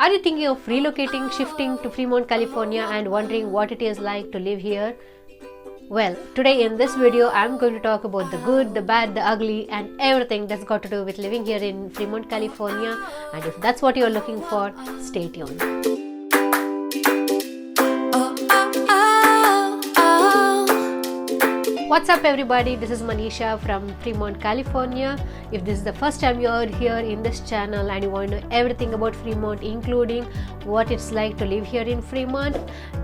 Are you thinking of relocating, shifting to Fremont, California and wondering what it is like to live here? Well, today in this video, I'm going to talk about the good, the bad, the ugly and everything that's got to do with living here in Fremont, California. And if that's what you're looking for, stay tuned. What's up everybody, this is Maneesha from Fremont, California. If this is the first time you're here in this channel and you want to know everything about Fremont, including what it's like to live here in Fremont,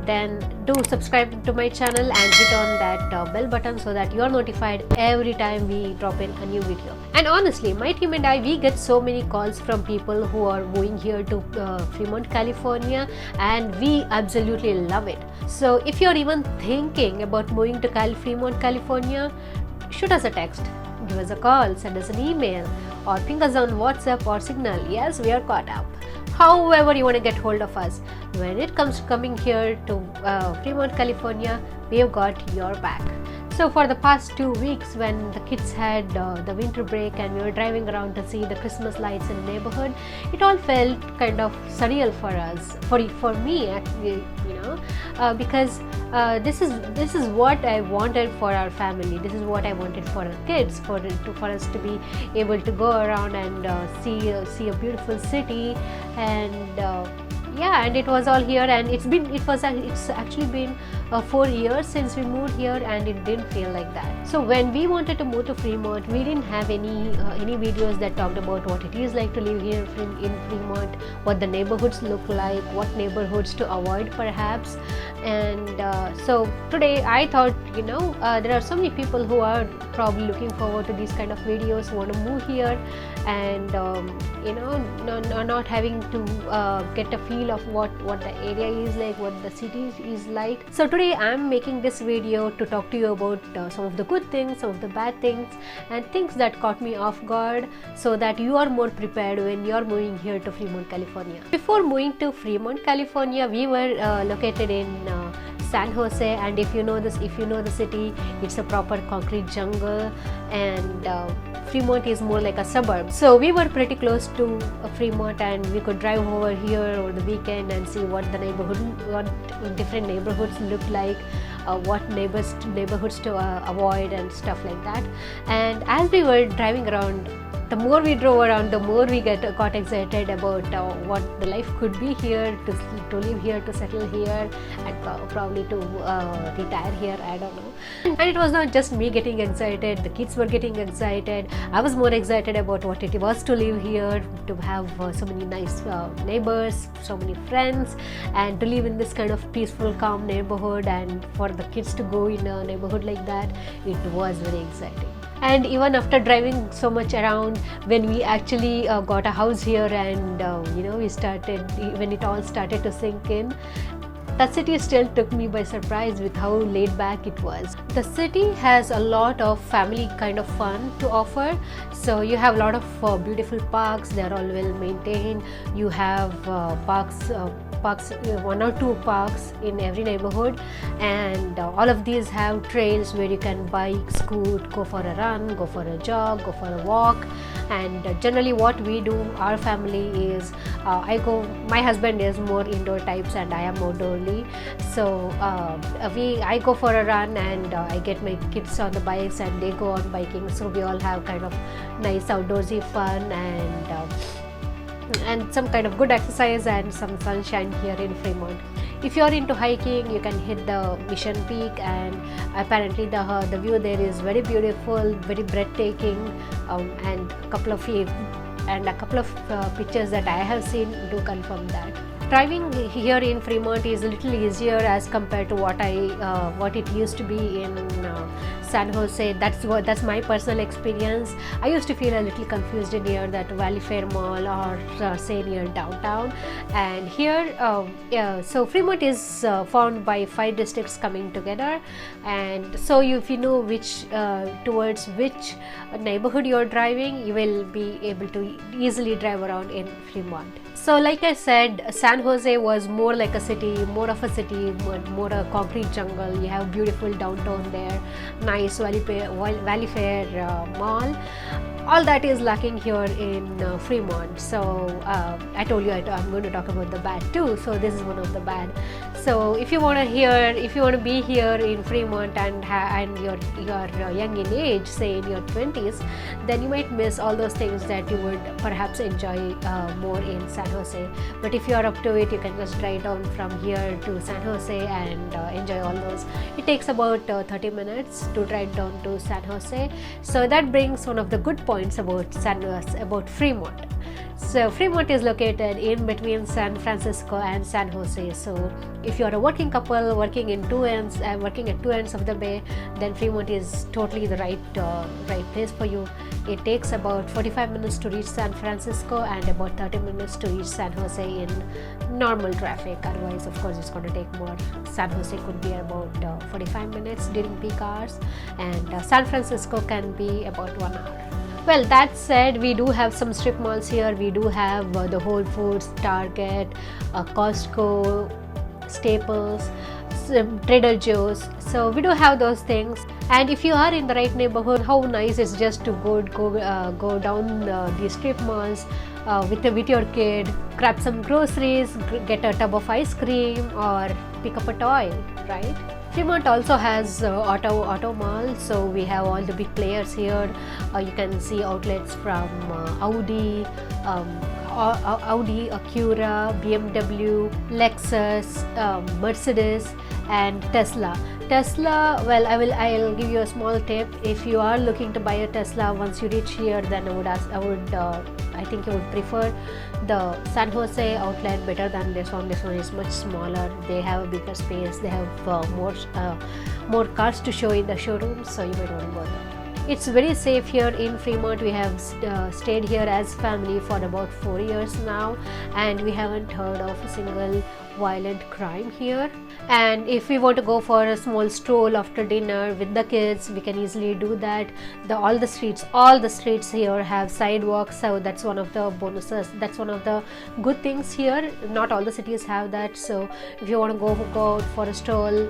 then do subscribe to my channel and hit on that bell button so that you're notified every time we drop in a new video. And honestly, my team and I, we get so many calls from people who are moving here to Fremont, California, and we absolutely love it. So if you're even thinking about moving to Fremont, California, shoot us a text, give us a call, send us an email, or ping us on WhatsApp or Signal. Yes, we are caught up. However you want to get hold of us, when it comes to coming here to Fremont, California, we have got your back. So for the past 2 weeks, when the kids had the winter break and we were driving around to see the Christmas lights in the neighborhood, it all felt kind of surreal for us, for me actually, because this is what I wanted for our family. This is what I wanted for our kids, for us to be able to go around and see a beautiful city, and yeah, and it was all here, and it's actually been 4 years since we moved here, and it didn't feel like that. So when we wanted to move to Fremont, we didn't have any videos that talked about what it is like to live here in Fremont, what the neighborhoods look like, what neighborhoods to avoid perhaps. And so today I thought, there are so many people who are probably looking forward to these kind of videos, who want to move here, and not having to get a feel of what the area is like, what the city is like. So today I'm making this video to talk to you about some of the good things, some of the bad things, and things that caught me off guard, so that you are more prepared when you're moving here to Fremont, California. Before moving to Fremont, California, we were located in San Jose, and if you know the city, it's a proper concrete jungle, and Fremont is more like a suburb. So we were pretty close to Fremont, and we could drive over here over the weekend and see what different neighborhoods look like, what neighborhoods to avoid and stuff like that. And as we were driving around, the more we drove around, the more we got excited about what the life could be here, to live here, to settle here, and probably to retire here, I don't know. And it was not just me getting excited, the kids were getting excited. I was more excited about what it was to live here, to have so many nice neighbors, so many friends, and to live in this kind of peaceful, calm neighborhood, and for the kids to go in a neighborhood like that, it was very exciting. And even after driving so much around, when we actually got a house here, and when it all started to sink in, that city still took me by surprise with how laid back it was. The city has a lot of family kind of fun to offer. So you have a lot of beautiful parks, they're all well maintained. You have parks, 1 or 2 parks in every neighborhood, and all of these have trails where you can bike, scoot, go for a run, go for a jog, go for a walk. And generally what we do, our family is, my husband is more indoor types and I am outdoorsy, so I go for a run, and I get my kids on the bikes and they go on biking, so we all have kind of nice outdoorsy fun, and some kind of good exercise and some sunshine here in Fremont. If you're into hiking, you can hit the Mission Peak, and apparently the view there is very beautiful, very breathtaking, and a couple of pictures that I have seen do confirm that. Driving here in Fremont is a little easier as compared to what it used to be in San Jose. That's my personal experience. I used to feel a little confused near that Valley Fair Mall, or say near downtown. And here, so Fremont is formed by 5 districts coming together, and so if you know towards which neighborhood you're driving, you will be able to easily drive around in Fremont. So like I said, San Jose was more like a city, more a concrete jungle. You have beautiful downtown there, nice Valley Fair Mall. All that is lacking here in Fremont. So I told you I'm going to talk about the bad too. So this is one of the bad. So if you want to be here in Fremont and you're young in age, say in your 20s, then you might miss all those things that you would perhaps enjoy more in San Jose. But if you are up to it, you can just drive down from here to San Jose and enjoy all those. It takes about 30 minutes to drive down to San Jose. So that brings one of the good points about Fremont. So Fremont is located in between San Francisco and San Jose. So if you are a working couple working at two ends of the bay, then Fremont is totally the right place for you. It takes about 45 minutes to reach San Francisco and about 30 minutes to reach San Jose in normal traffic. Otherwise, of course, it's going to take more. San Jose could be about 45 minutes during peak hours, and San Francisco can be about 1 hour. Well, that said, we do have some strip malls here. We do have the Whole Foods, Target, Costco, Staples, Trader Joe's. So we do have those things. And if you are in the right neighborhood, how nice it's just to go down these strip malls with your kid, grab some groceries, get a tub of ice cream, or pick up a toy, right? Fremont also has auto mall, so we have all the big players here. You can see outlets from Audi, Acura, BMW, Lexus, Mercedes, and Tesla. Well, I'll give you a small tip. If you are looking to buy a Tesla, once you reach here, then I think you would prefer the San Jose outlet better than this one. This one is much smaller. They have a bigger space. They have more cars to show in the showroom, so you might want to go there. It's very safe here in Fremont. We have stayed here as family for about 4 years now, and we haven't heard of a single violent crime here. And if we want to go for a small stroll after dinner with the kids, we can easily do that. All the streets here have sidewalks, so that's one of the bonuses. That's one of the good things here. Not all the cities have that. So if you want to go out for a stroll,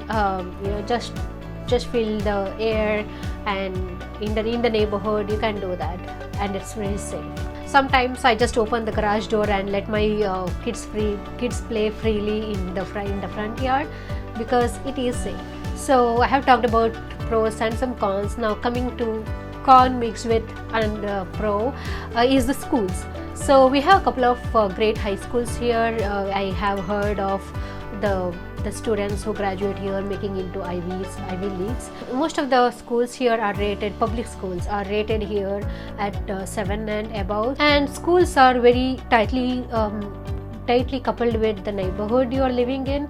just feel the air and in the neighborhood, you can do that, and it's very safe. Sometimes I just open the garage door and let my kids play freely in the front yard because it is safe. So I have talked about pros and some cons. Now coming to con mixed with and pro is the schools. So we have a couple of great high schools here. I have heard of the students who graduate here making into Ivy Leagues. Most of the schools here are rated, public schools are rated here at 7 and above, and schools are very tightly coupled with the neighborhood you are living in.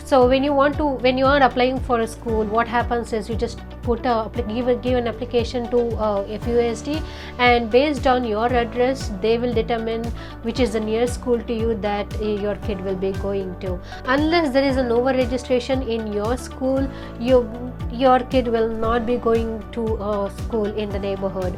So when you are applying for a school, what happens is you just give an application to FUSD, and based on your address, they will determine which is the nearest school to you that your kid will be going to. Unless there is an over registration in your school, your kid will not be going to a school in the neighborhood.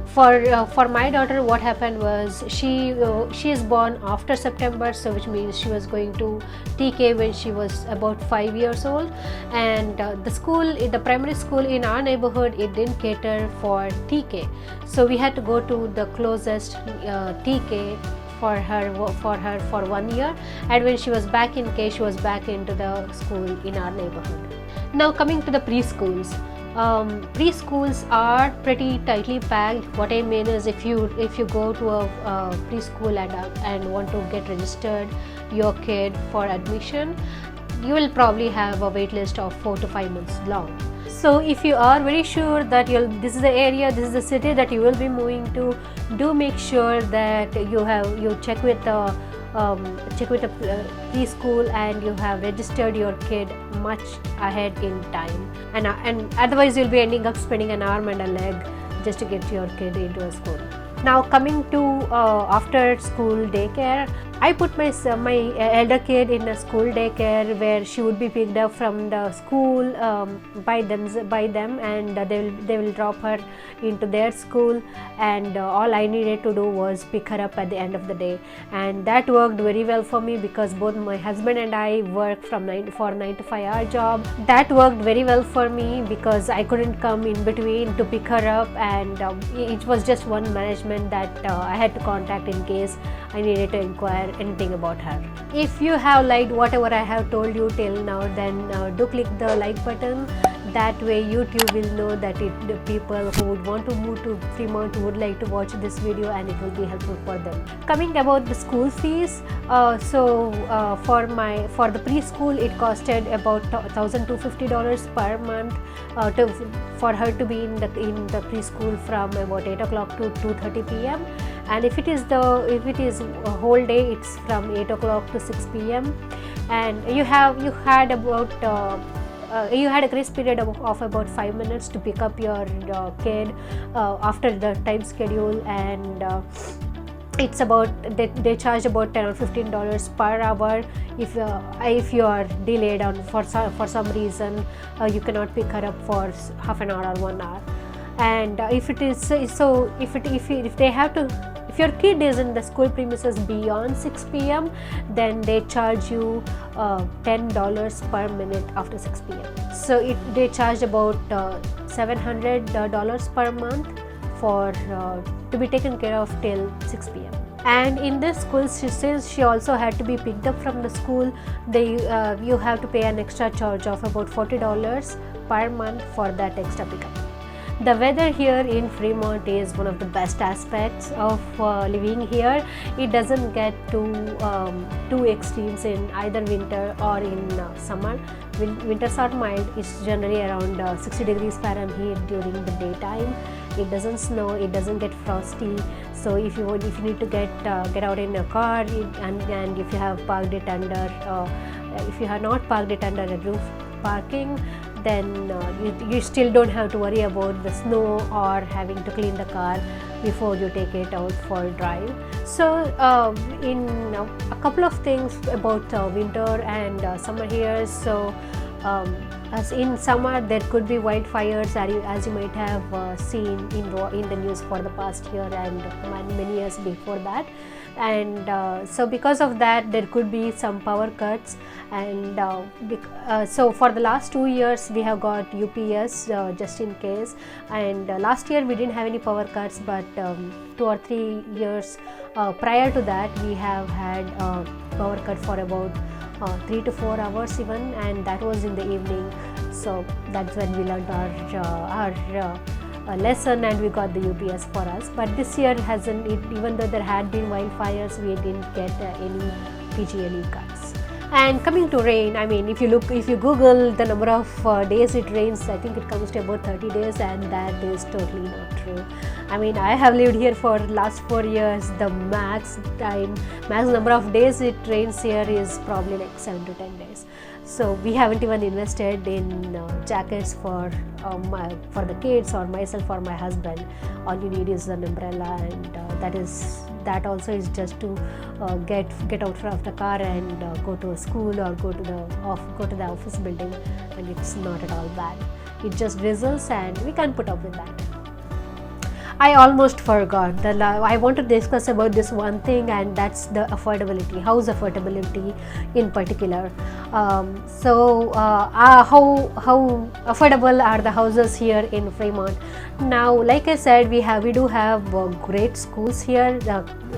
For my daughter, what happened was she is born after September, so which means she was going to TK when she was about 5 years old, and the primary school in our neighborhood, it didn't cater for TK, so we had to go to the closest TK for her for 1 year, and when she was back in K, she was back into the school in our neighborhood. Now coming to the preschools. Preschools are pretty tightly packed. What I mean is, if you go to a preschool and want to get registered your kid for admission, you will probably have a wait list of 4 to 5 months long. So if you are very sure that this is the area, this is the city that you will be moving to, do make sure that you check with the preschool and you have registered your kid much ahead in time, and otherwise you'll be ending up spending an arm and a leg just to get your kid into a school. Now coming to after school daycare, I put my elder kid in a school daycare where she would be picked up from the school by them, and they will drop her into their school, and all I needed to do was pick her up at the end of the day, and that worked very well for me because both my husband and I work from 9 to 5 hour job. That worked very well for me because I couldn't come in between to pick her up, and it was just one management that I had to contact in case I needed to inquire anything about her. If you have liked whatever I have told you till now, then do click the like button. That way YouTube will know that the people who would want to move to Fremont would like to watch this video, and it will be helpful for them. Coming about the school fees, for the preschool it costed about $1,250 per month for her to be in the preschool from about 8 o'clock to 2:30 p.m. and if it is a whole day, it's from 8 o'clock to 6 p.m. and you had a grace period of about 5 minutes to pick up your kid after the time schedule, and it's about they charge about $10 or $15 per hour if you are delayed on for some reason you cannot pick her up for half an hour or 1 hour. And if your kid is in the school premises beyond 6 p.m. then they charge you $10 per minute after 6 p.m. So they charge about $700 per month for to be taken care of till 6 p.m. And in this school, since she also had to be picked up from the school, you have to pay an extra charge of about $40 per month for that extra pickup. The weather here in Fremont is one of the best aspects of living here. It doesn't get too extremes in either winter or in summer. Winters are mild. It's generally around 60 degrees Fahrenheit during the daytime. It doesn't snow. It doesn't get frosty. So if you need to get out in a car and if you have parked it under if you have not parked it under a roof parking, then you still don't have to worry about the snow or having to clean the car before you take it out for a drive. So in a couple of things about winter and summer here. So as in summer there could be wildfires as you might have seen in the news for the past year and many years before that, and so because of that there could be some power cuts, and so for the last 2 years we have got UPS just in case, and last year we didn't have any power cuts, but 2 or 3 years prior to that we have had power cut for about 3 to 4 hours even, and that was in the evening. So that's when we learned our lesson and we got the UPS for us. But this year even though there had been wildfires, we didn't get any PG&E cuts. And coming to rain, I mean, if you Google the number of days it rains, I think it comes to about 30 days, and that is totally not true. I mean, I have lived here for last 4 years. The max number of days it rains here is probably like 7 to 10 days. So we haven't even invested in jackets for the kids or myself or my husband. All you need is an umbrella, and that also is just to get out of the car and go to a school or go to the office building, and it's not at all bad. It just drizzles and we can put up with that. I almost forgot that I want to discuss about this one thing, and that's the affordability, house affordability in particular. So how affordable are the houses here in Fremont? Now, like I said, we do have great schools here,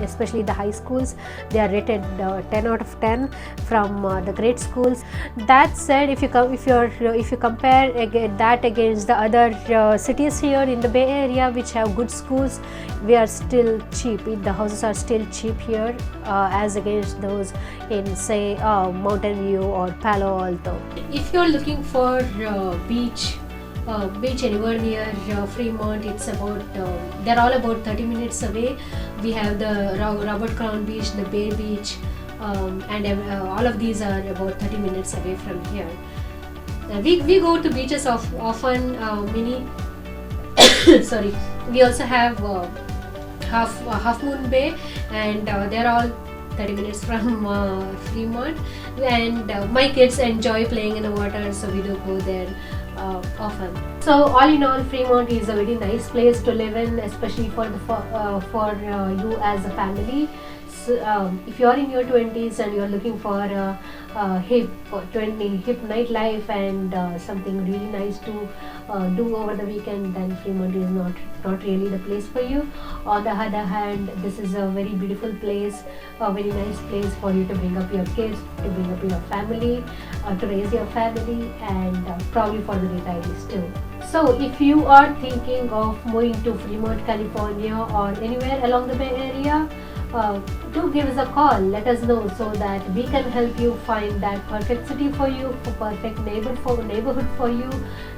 especially the high schools. They are rated 10 out of 10 from the great schools. That said, if you compare that against the other cities here in the Bay Area which have good schools, we are still cheap. The houses are still cheap here as against those in say Mountain View or Palo Alto. If you're looking for beach anywhere near Fremont, it's about they're all about 30 minutes away. We have the Robert Crown Beach, the Bay Beach, and all of these are about 30 minutes away from here. We go to beaches often, sorry. We also have Half Moon Bay, and they're all 30 minutes from Fremont, and my kids enjoy playing in the water, so we do go there often. So all in all, Fremont is a very nice place to live in, especially for you as a family. So, if you are in your 20s and you are looking for hip nightlife and something really nice to do over the weekend, then Fremont is not really the place for you. On the other hand, this is a very beautiful place, a very nice place for you to bring up your kids, to bring up your family, to raise your family, and probably for the retirees too. So if you are thinking of moving to Fremont, California, or anywhere along the Bay Area, do give us a call. Let us know so that we can help you find that perfect city for you, perfect neighborhood for you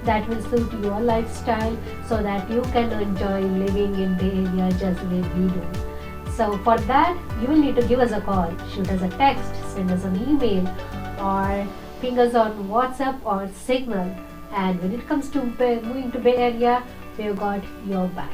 that will suit your lifestyle, so that you can enjoy living in Bay Area just the way we do. So for that, you will need to give us a call, shoot us a text, send us an email, or ping us on WhatsApp or Signal. And when it comes to moving to Bay Area, we've got your back.